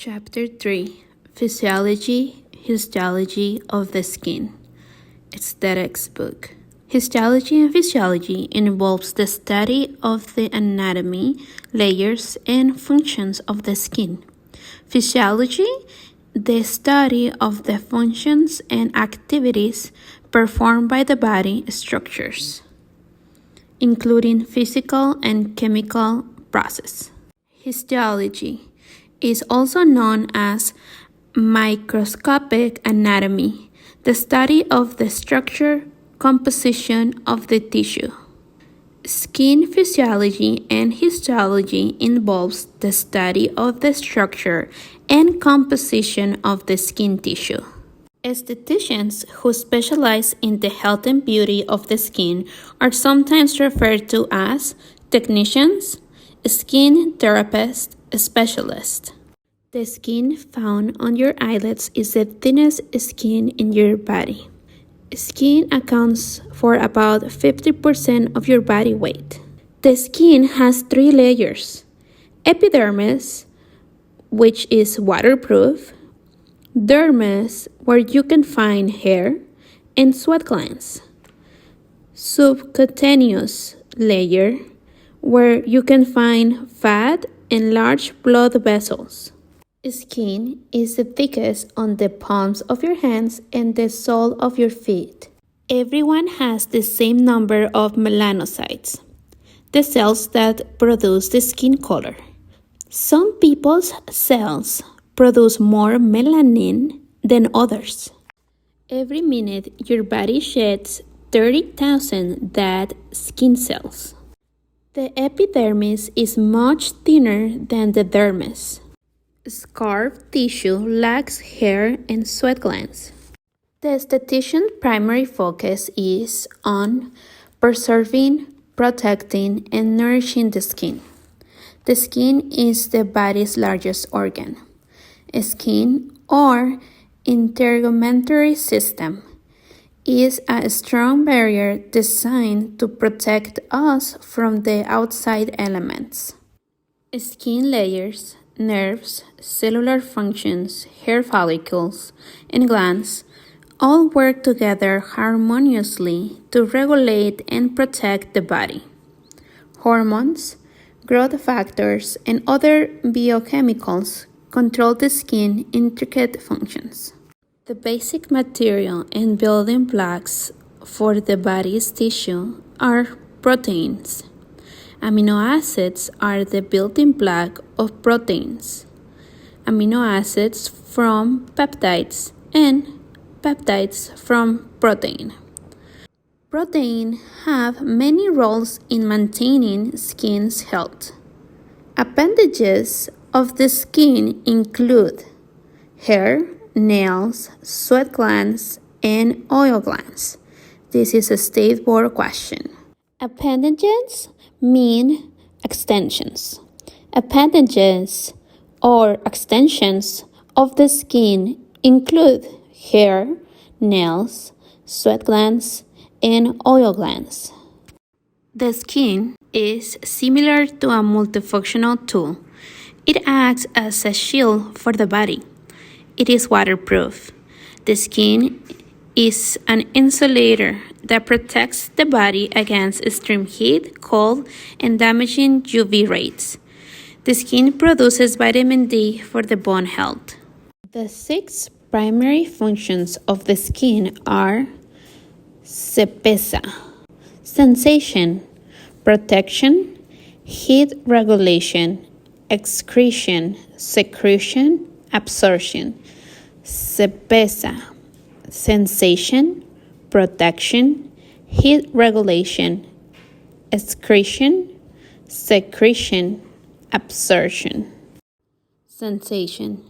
Chapter 3: Physiology, Histology of the Skin. Aesthetics book. Histology and physiology involves the study of the anatomy, layers, and functions of the skin. Physiology, the study of the functions and activities performed by the body structures, including physical and chemical processes. Histology is also known as microscopic anatomy, the study of the structure, composition of the tissue. Skin physiology and histology involves the study of the structure and composition of the skin tissue. Estheticians who specialize in the health and beauty of the skin are sometimes referred to as technicians, skin therapist, specialist. The skin found on your eyelids is the thinnest skin in your body. Skin accounts for about 50% of your body weight. The skin has 3 layers: epidermis, which is waterproof; dermis, where you can find hair; and sweat glands. Subcutaneous layer, where you can find fat and large blood vessels. Skin is the thickest on the palms of your hands and the sole of your feet. Everyone has the same number of melanocytes, the cells that produce the skin color. Some people's cells produce more melanin than others. Every minute, your body sheds 30,000 dead skin cells. The epidermis is much thinner than the dermis. Scar tissue lacks hair and sweat glands. The esthetician's primary focus is on preserving, protecting, and nourishing the skin. The skin is the body's largest organ. Skin, or integumentary system, is a strong barrier designed to protect us from the outside elements. Skin layers, nerves, cellular functions, hair follicles, and glands all work together harmoniously to regulate and protect the body. Hormones, growth factors, and other biochemicals control the skin's intricate functions. The basic material and building blocks for the body's tissue are proteins. Amino acids are the building block of proteins. Amino acids from peptides and peptides from protein. Protein have many roles in maintaining skin's health. Appendages of the skin include hair, nails, sweat glands, and oil glands. This is a state board question. Appendages mean extensions. Appendages or extensions of the skin include hair, nails, sweat glands, and oil glands. The skin is similar to a multifunctional tool. It acts as a shield for the body. It is waterproof. The skin is an insulator that protects the body against extreme heat, cold, and damaging UV rays. The skin produces vitamin D for the bone health. The 6 primary functions of the skin are sebesa, sensation, protection, heat regulation, excretion, secretion, absorption. Sebesa, sensation, protection, heat regulation, excretion, secretion, absorption. Sensation.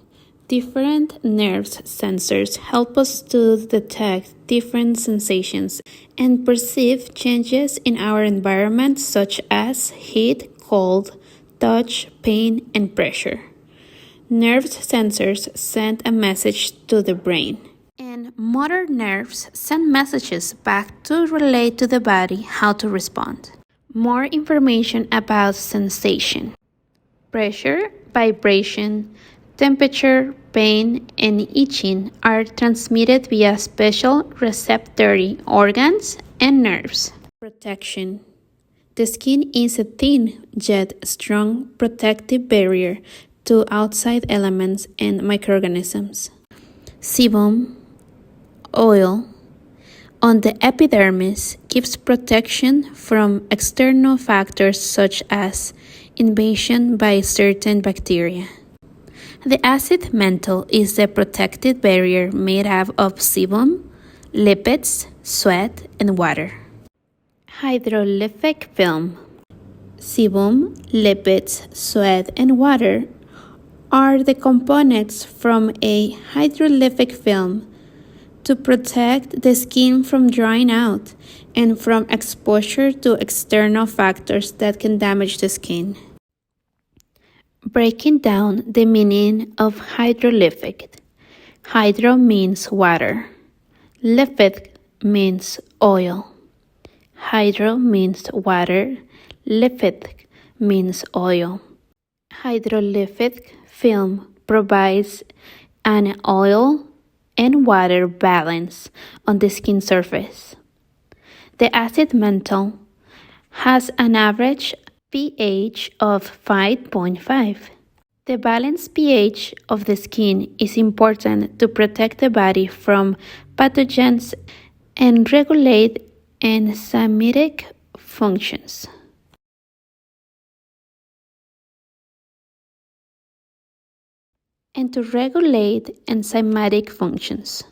Different nerve sensors help us to detect different sensations and perceive changes in our environment, such as heat, cold, touch, pain, and pressure. Nerve sensors send a message to the brain, and motor nerves send messages back to relate to the body how to respond. More information about sensation: pressure, vibration, Temperature, pain, and itching are transmitted via special receptory organs and nerves. Protection. The skin is a thin yet strong protective barrier to outside elements and microorganisms. Sebum, oil, on the epidermis gives protection from external factors such as invasion by certain bacteria. The acid mantle is the protective barrier made up of sebum, lipids, sweat, and water. Hydrolyphic film. Sebum, lipids, sweat, and water are the components from a hydrolyphic film to protect the skin from drying out and from exposure to external factors that can damage the skin. Breaking down the meaning of hydrolyphic. Hydro means water. Lyphic means oil. Hydro means water. Lyphic means oil. Hydrolyphic film provides an oil and water balance on the skin surface. The acid mantle has an average pH of 5.5. The balanced pH of the skin is important to protect the body from pathogens and regulate enzymatic functions. And to regulate enzymatic functions.